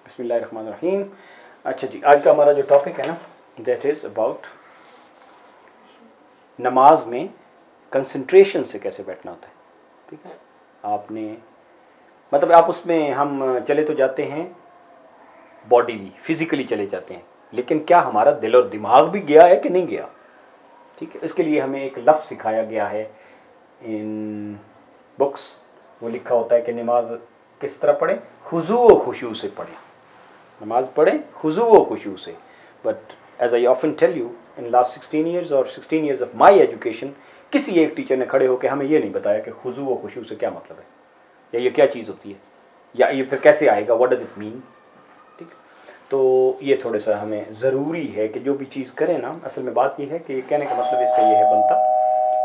بسم اللہ الرحمن الرحیم. اچھا جی، آج کا ہمارا جو ٹاپک ہے نا دیٹ از اباؤٹ نماز میں کنسنٹریشن سے کیسے بیٹھنا ہوتا ہے. ٹھیک ہے، آپ نے مطلب آپ اس میں ہم چلے تو جاتے ہیں باڈیلی فزیکلی چلے جاتے ہیں، لیکن کیا ہمارا دل اور دماغ بھی گیا ہے کہ نہیں گیا؟ ٹھیک ہے، اس کے لیے ہمیں ایک لفظ سکھایا گیا ہے ان بکس. وہ لکھا ہوتا ہے کہ نماز کس طرح پڑھیں؟ خضوع و خشوع سے پڑھیں. نماز پڑھیں خضوع و خشوع سے. But as I often tell you in last 16 years اور 16 ایئرز آف مائی ایجوکیشن، کسی ایک ٹیچر نے کھڑے ہو کے ہمیں یہ نہیں بتایا کہ خضوع و خشوع سے کیا مطلب ہے، یا یہ کیا چیز ہوتی ہے، یا یہ پھر کیسے آئے گا، واٹ ڈز اٹ مین. ٹھیک، تو یہ تھوڑا سا ہمیں ضروری ہے کہ جو بھی چیز کریں نا، اصل میں بات یہ ہے کہ کہنے کا مطلب اس کا یہ ہے بنتا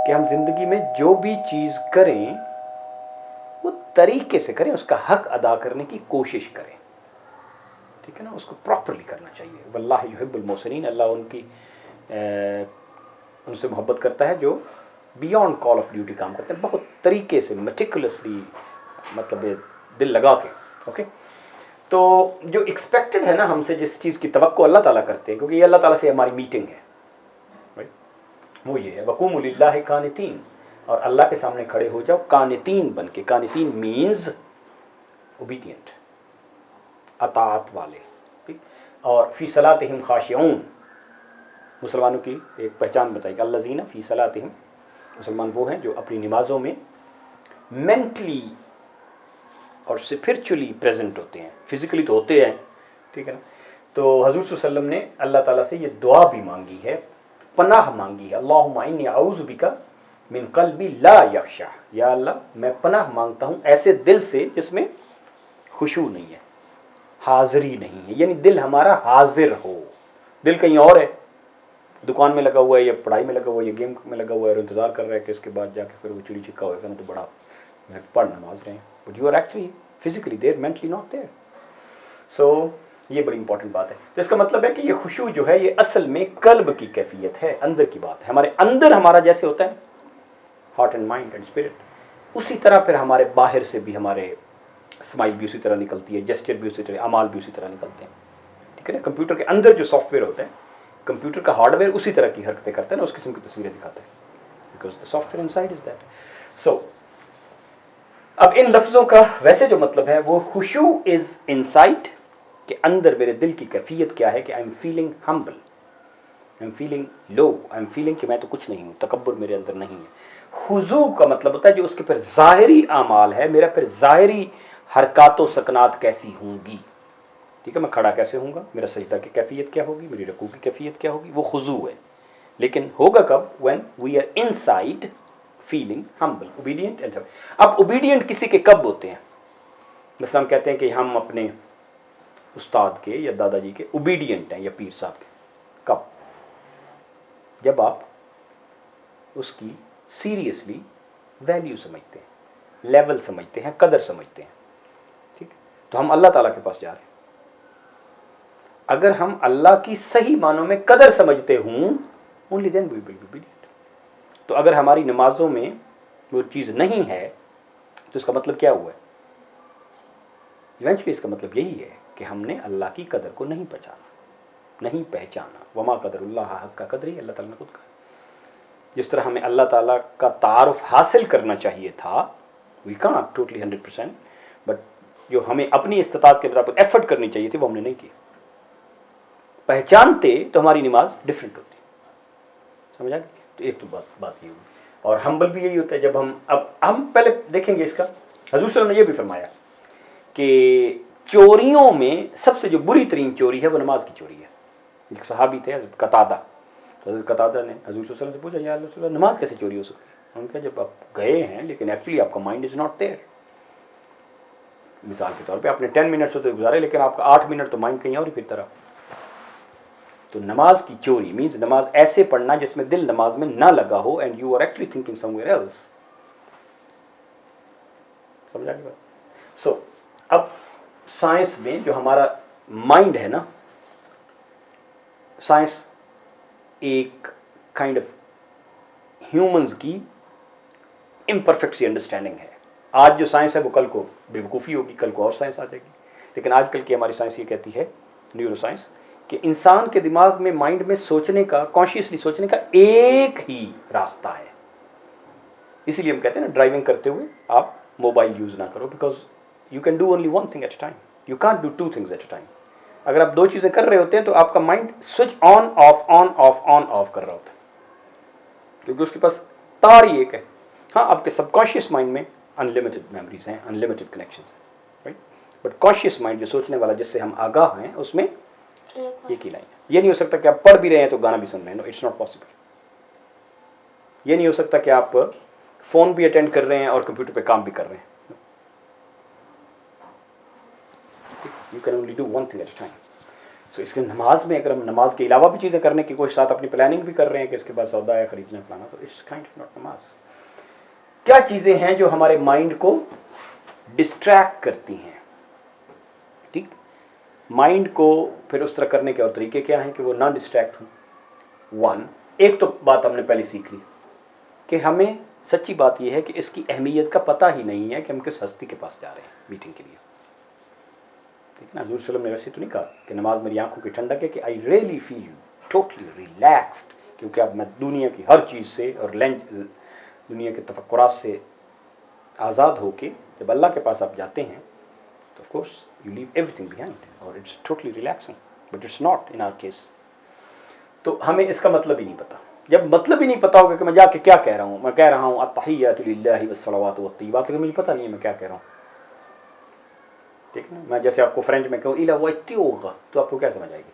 کہ ہم زندگی میں جو بھی چیز کریں وہ طریقے سے کریں، اس کا حق ادا کرنے کی کوشش کریں. ٹھیک ہے نا، اس کو پراپرلی کرنا چاہیے. واللہ یحب المحسنین، اللہ ان سے محبت کرتا ہے جو بیانڈ کال آف ڈیوٹی کام کرتے ہیں، بہت طریقے سے میٹیکولسلی، مطلب دل لگا کے. اوکے، تو جو ایکسپیکٹڈ ہے نا ہم سے، جس چیز کی توقع اللہ تعالیٰ کرتے ہیں، کیونکہ یہ اللہ تعالیٰ سے ہماری میٹنگ ہے، وہ یہ ہے وَقُومُوا لِلَّهِ قَانِتِينَ، اور اللہ کے سامنے کھڑے ہو جاؤ قانتین بن کے. قانتین مینز اوبیڈینٹ، اطاعت والے. اور فی صلاتہم خاشعون، مسلمانوں کی ایک پہچان بتائی کہ الذین فی صلاتہم، مسلمان وہ ہیں جو اپنی نمازوں میں مینٹلی اور اسپرچولی پریزنٹ ہوتے ہیں. فزیکلی تو ہوتے ہیں، ٹھیک ہے نا. تو حضور صلی اللہ علیہ وسلم نے اللہ تعالیٰ سے یہ دعا بھی مانگی ہے، پناہ مانگی ہے. اللہم انی اعوذ بک من قلبی لا یخشع، یا اللہ میں پناہ مانگتا ہوں ایسے دل سے جس میں خشوع نہیں ہے، حاضری نہیں ہے، یعنی دل ہمارا حاضر ہو. دل کہیں اور ہے، دکان میں لگا ہوا ہے، یا پڑھائی میں لگا ہوا ہے، یا گیم میں لگا ہوا ہے، اور انتظار کر رہا ہے کہ اس کے بعد جا کے پھر وہ چڑی چکا ہوئے گا نا تو بڑا پڑھ نماز رہے ہیں. But you are actually physically there, mentally not there. So یہ بڑی امپورٹنٹ بات ہے. تو اس کا مطلب ہے کہ یہ خشوع جو ہے یہ اصل میں قلب کی کیفیت ہے، اندر کی بات ہے. ہمارے اندر ہمارا جیسے ہوتا ہے heart and mind and spirit, اسی طرح پھر ہمارے باہر سے بھی ہمارے اسمائل بھی اسی طرح نکلتی ہے، جسچر بھی اسی طرح، اعمال بھی اسی طرح نکلتے ہیں. ٹھیک ہے نا. کمپیوٹر کے اندر جو سافٹ ویئر ہوتا ہے، کمپیوٹر کا ہارڈ ویئر اسی طرح کی حرکتیں کرتا ہے نا، اس قسم کی تصویریں دکھاتا ہے، because the software inside is that. So اب ان لفظوں کا ویسے جو مطلب ہے وہ خشوع از انسائٹ، کہ اندر میرے دل کی کیفیت کیا ہے، کہ I am feeling humble, I am feeling low, I am feeling کہ میں تو کچھ نہیں ہوں، تکبر میرے اندر نہیں ہے. خضوع کا مطلب ہوتا ہے جو اس کے پھر ظاہری اعمال ہے، میرا پھر ظاہری حرکات و سکنات کیسی ہوں گی. ٹھیک ہے، میں کھڑا کیسے ہوں گا، میرا سجدہ کی کیفیت کیا ہوگی، میری رکوع کی کیفیت کیا ہوگی، وہ خضوع ہے. لیکن ہوگا کب؟ when we are inside feeling humble, obedient and humble. اب اوبیڈینٹ کسی کے کب ہوتے ہیں؟ مثلا ہم کہتے ہیں کہ ہم اپنے استاد کے یا دادا جی کے اوبیڈینٹ ہیں، یا پیر صاحب کے. کب؟ جب آپ اس کی سیریسلی ویلیو سمجھتے ہیں، لیول سمجھتے ہیں، قدر سمجھتے ہیں. ٹھیک، تو ہم اللہ تعالیٰ کے پاس جا رہے ہیں. اگر ہم اللہ کی صحیح معنوں میں قدر سمجھتے ہوں only then we will be obedient. تو اگر ہماری نمازوں میں وہ چیز نہیں ہے تو اس کا مطلب کیا ہوا ہے؟ ایونچولی اس کا مطلب یہی ہے کہ ہم نے اللہ کی قدر کو نہیں پہچانا. وما قدر اللہ حق کا قدر ہی، اللہ تعالیٰ نے خود کہا. جس طرح ہمیں اللہ تعالیٰ کا تعارف حاصل کرنا چاہیے تھا، وی کانٹ ٹوٹلی 100%، بٹ جو ہمیں اپنی استطاعت کے مطابق ایفرٹ کرنی چاہیے تھی وہ ہم نے نہیں کی. پہچانتے تو ہماری نماز ڈفرینٹ ہوتی. سمجھا گیا؟ تو ایک تو بات یہ ہوئی. اور ہمبل بھی یہی ہوتا ہے جب اب ہم پہلے دیکھیں گے اس کا. حضور صلی اللہ علیہ وسلم نے یہ بھی فرمایا کہ چوریوں میں سب سے جو بری ترین چوری ہے وہ نماز کی چوری ہے. ایک صحابی تھے حضرت قتادہ، تو حضرت قتادہ نے حضور صلی اللہ علیہ وسلم سے پوچھا، یا رسول اللہ نماز کیسے چوری ہو سکتی ہے؟ انہوں نے کہا جب آپ گئے ہیں لیکن ایکچولی آپ کا مائنڈ از ناٹ دیئر. مثال کے طور پہ آپ نے 10 منٹ سے تو گزارے لیکن آپ کا 8 منٹ تو مائنڈ کہیں اور ہی پھرتا رہا. تو نماز کی چوری مینز نماز ایسے پڑھنا جس میں دل نماز میں نہ لگا ہو and you are actually thinking somewhere else. سمجھا گیا؟ سو اب سائنس میں جو ہمارا مائنڈ ہے نا، سائنس ایک کائنڈ آف ہیومنز کی امپرفیکٹ سی انڈرسٹینڈنگ ہے. آج جو سائنس ہے وہ کل کو بے وقوفی ہوگی، کل کو اور سائنس آ جائے گی. لیکن آج کل کی ہماری سائنس یہ کہتی ہے، نیورو سائنس، کہ انسان کے دماغ میں، مائنڈ میں سوچنے کا، کانشیسلی سوچنے کا ایک ہی راستہ ہے. اسی لیے ہم کہتے ہیں نا ڈرائیونگ کرتے ہوئے آپ موبائل یوز نہ کرو، because you can do only one thing at a time, you can't do two things at a time. اگر آپ دو چیزیں کر رہے ہوتے ہیں تو آپ کا مائنڈ سوئچ آن آف کر رہا ہوتا ہے، کیونکہ اس کے پاس تار ہی ایک ہے. ہاں آپ کے سب کانشیس مائنڈ میں انلمیٹڈ میموریز ہیں، انلمیٹڈ کنیکشنز ہیں، رائٹ، بٹ کانشیس مائنڈ جو سوچنے والا جس سے ہم آگاہ ہیں اس میں ایک ہی لائن ہے. یہ نہیں ہو سکتا کہ آپ پڑھ بھی رہے ہیں تو گانا بھی سن رہے ہیں، نو اٹس ناٹ پاسبل. یہ نہیں ہو سکتا کہ آپ فون بھی اٹینڈ کر رہے ہیں اور کمپیوٹر پہ کام بھی کر رہے ہیں. You can only do one thing at a time. So اس کے نماز میں اگر ہم نماز کے علاوہ بھی چیزیں کرنے کی کوشش، ساتھ اپنی پلاننگ بھی کر رہے ہیں کہ اس کے بعد سودا ہے خریدنا فلانا، تو اٹس کائنڈ آف ناٹ نماز. کیا چیزیں ہیں جو ہمارے مائنڈ کو ڈسٹریکٹ کرتی ہیں؟ ٹھیک، مائنڈ کو پھر اس طرح کرنے کے اور طریقے کیا ہیں کہ وہ نہ ڈسٹریکٹ ہوں. ون، ایک تو بات ہم نے پہلے سیکھ لی کہ ہمیں سچی بات یہ ہے کہ اس کی اہمیت کا پتہ ہی نہیں ہے کہ ہم کس ہستی کے پاس جا رہے ہیں میٹنگ کے لیے. ٹھیک ہے نا، حضور صلی اللہ علیہ وسلم نے ویسے تو نہیں کہا کہ نماز میری آنکھوں کی ٹھنڈک ہے، کہ I really feel totally relaxed, کیونکہ اب میں دنیا کی ہر چیز سے اور دنیا کے تفکرات سے آزاد ہو کے جب اللہ کے پاس آپ جاتے ہیں تو of course you leave everything behind اور it's totally relaxing, but it's not in our case. تو ہمیں اس کا مطلب ہی نہیں پتا. جب مطلب ہی نہیں پتا ہوگا کہ میں جا کے کیا کہہ رہا ہوں، میں کہہ رہا ہوں التحیات للہ والصلوات والطیبات، لیکن مجھے پتہ نہیں ہے میں کیا کہہ رہا ہوں. ٹھیک ہے نا، میں جیسے آپ کو فرینچ میں کہوں الا ہوگا تو آپ کو کیا سمجھ آئے گی؟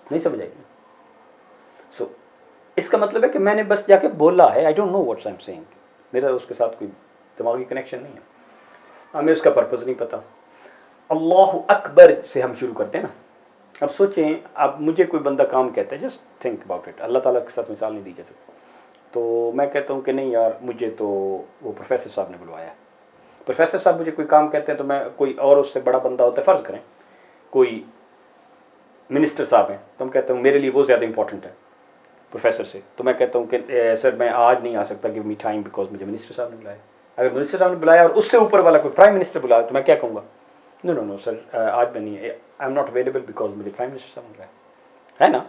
نہیں سمجھ آئے گی. سو اس کا مطلب ہے کہ میں نے بس جا کے بولا ہے، I don't know what's I am seeing, میرا اس کے ساتھ کوئی دماغی کنیکشن نہیں ہے، ہمیں اس کا پرپز نہیں پتا. اللہ اکبر سے ہم شروع کرتے ہیں نا. اب سوچیں، اب مجھے کوئی بندہ کام کہتا ہے، جسٹ تھنک اباؤٹ اٹ، اللہ تعالیٰ کے ساتھ مثال نہیں دی جا سکتی. تو میں کہتا ہوں کہ نہیں یار مجھے تو وہ پروفیسر صاحب نے بلوایا ہے. پروفیسر صاحب مجھے کوئی کام کہتے ہیں تو میں، کوئی اور اس سے بڑا بندہ ہوتا ہے، فرض کریں کوئی منسٹر صاحب ہیں، تو ہم کہتے ہیں میرے لیے وہ زیادہ امپورٹنٹ ہے پروفیسر سے. تو میں کہتا ہوں کہ سر میں آج نہیں آ سکتا، گیو می ٹائم بیکاز مجھے منسٹر صاحب نے بلایا. اگر منسٹر صاحب نے بلایا اور اس سے اوپر والا کوئی پرائم منسٹر بلایا تو میں کیا کہوں گا؟ نو نو نو سر آج میں نہیں، I am not available because مجھے پرائم منسٹر صاحب نے بلایا، ہے نا.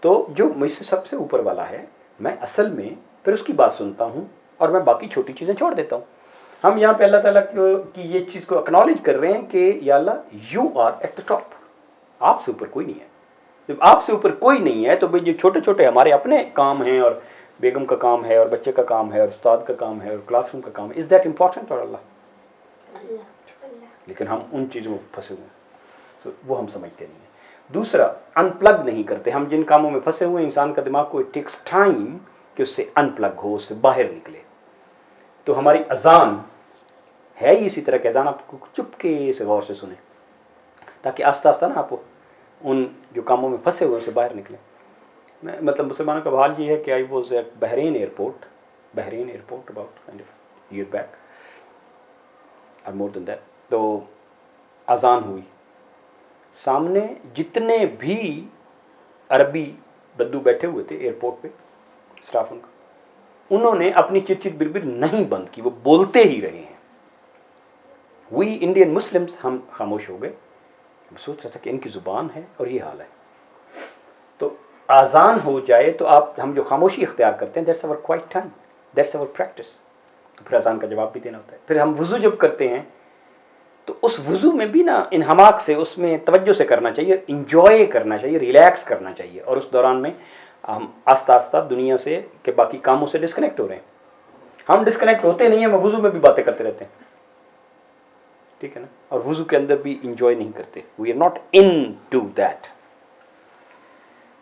تو جو مجھ سے سب سے اوپر والا ہے، میں اصل میں پھر اس کی بات سنتا ہوں اور میں باقی چھوٹی چیزیں چھوڑ دیتا ہوں. ہم یہاں پہ اللہ تعالیٰ کی یہ چیز کو اکنالج کر رہے ہیں کہ یا اللہ you are at the top, آپ سے اوپر کوئی نہیں ہے. جب آپ سے اوپر کوئی نہیں ہے تو بھائی جو چھوٹے چھوٹے ہمارے اپنے کام ہیں، اور بیگم کا کام ہے، اور بچے کا کام ہے، اور استاد کا کام ہے، اور کلاس روم کا کام ہے، از دیٹ امپورٹنٹ اور اللہ؟ لیکن ہم ان چیزوں میں پھنسے ہوئے ہیں، وہ ہم سمجھتے نہیں ہیں. دوسرا، ان پلگ نہیں کرتے. ہم جن کاموں میں پھنسے ہوئے ہیں، انسان کا دماغ کو اٹ ٹیکس ٹائم کہ اس سے ان پلگ ہو، اس سے باہر نکلے. تو ہماری اذان ہے ہی اسی طرح کہ اذان آپ کو چپکے سے غور سے سنیں، تاکہ آہستہ آہستہ نا آپ ان جو کاموں میں پھنسے ہوئے سے باہر نکلیں. میں مطلب مسلمانوں کا حال یہ ہے کہ I was at Bahrain airport about kind of hour back اور مور دین دیٹ. تو اذان ہوئی، سامنے جتنے بھی عربی بدو بیٹھے ہوئے تھے ایئرپورٹ پہ، اسٹاف ان کا، انہوں نے اپنی چٹ چٹ بربر نہیں بند کی، وہ بولتے ہی رہے ہیں. وی انڈین مسلمس ہم خاموش ہو گئے. سوچ رہا تھا کہ ان کی زبان ہے اور یہ حال ہے. تو آزان ہو جائے تو ہم جو خاموشی اختیار کرتے ہیں، that's over quite time, that's over practice. تو پھر اذان کا جواب بھی دینا ہوتا ہے. پھر ہم وضو جب کرتے ہیں تو اس وضو میں بھی نا انہماک سے، اس میں توجہ سے کرنا چاہیے، انجوائے کرنا چاہیے، ریلیکس کرنا چاہیے. اور اس دوران میں ہم آہستہ آہستہ دنیا سے کے باقی کاموں سے ڈسکنیکٹ ہو رہے ہیں. ہم ڈسکنیکٹ ہوتے نہیں ہیں، ہم وضو میں بھی باتیں کرتے رہتے ہیں، ٹھیک ہے نا، اور وضو کے اندر بھی انجوائے نہیں کرتے. We are not into that.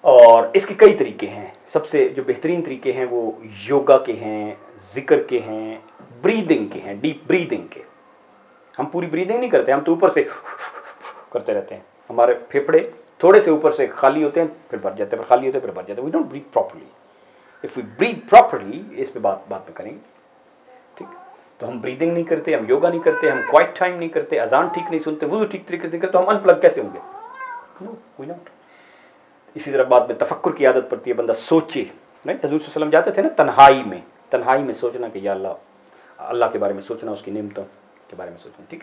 اور اس کے کئی طریقے ہیں. سب سے جو بہترین طریقے ہیں وہ یوگا کے ہیں، ذکر کے ہیں، بریدنگ کے ہیں، ڈیپ بریدنگ کے. ہم پوری بریدنگ نہیں کرتے، ہم تو اوپر سے کرتے رہتے ہیں. ہمارے پھیپھڑے تھوڑے سے اوپر سے خالی ہوتے ہیں، پھر بھر جاتے ہیں، پھر خالی ہوتے ہیں، پھر بھر جاتے ہیں. We don't breathe properly. If we breathe properly, اس پہ بات میں کریں گے، ٹھیک. تو ہم بریدنگ نہیں کرتے، ہم یوگا نہیں کرتے، ہم کوائٹ ٹائم نہیں کرتے، اذان ٹھیک نہیں سنتے، وضو ٹھیک طریقے سے نہیں کرتے، تو ہم ان پلگ کیسے ہوں گے؟ نو وی ناٹ. اسی طرح بعد میں تفکر کی عادت پڑتی ہے، بندہ سوچے. نہیں، حضور صلی اللہ علیہ وسلم جاتے تھے نا تنہائی میں سوچنا کہ یا اللہ کے بارے میں سوچنا، اس کی نعمتوں کے بارے میں سوچنا، ٹھیک.